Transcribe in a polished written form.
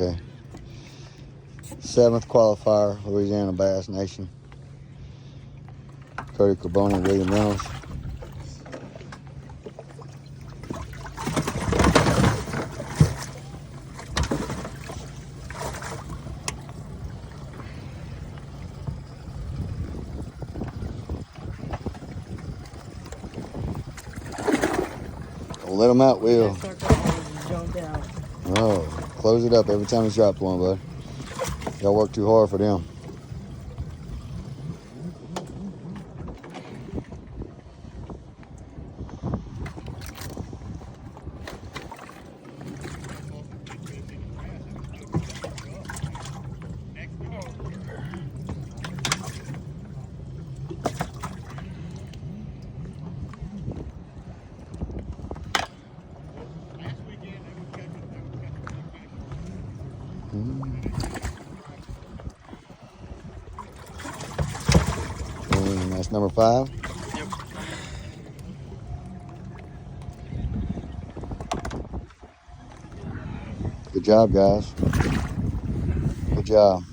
Okay. 7th qualifier, Louisiana Bass Nation. Cody Carboni, William Reynolds. Don't let him out, Will. Oh, close it up every time he's dropped one, bud. Y'all work too hard for them. And that's number 5. Yep. Good job, guys. Good job.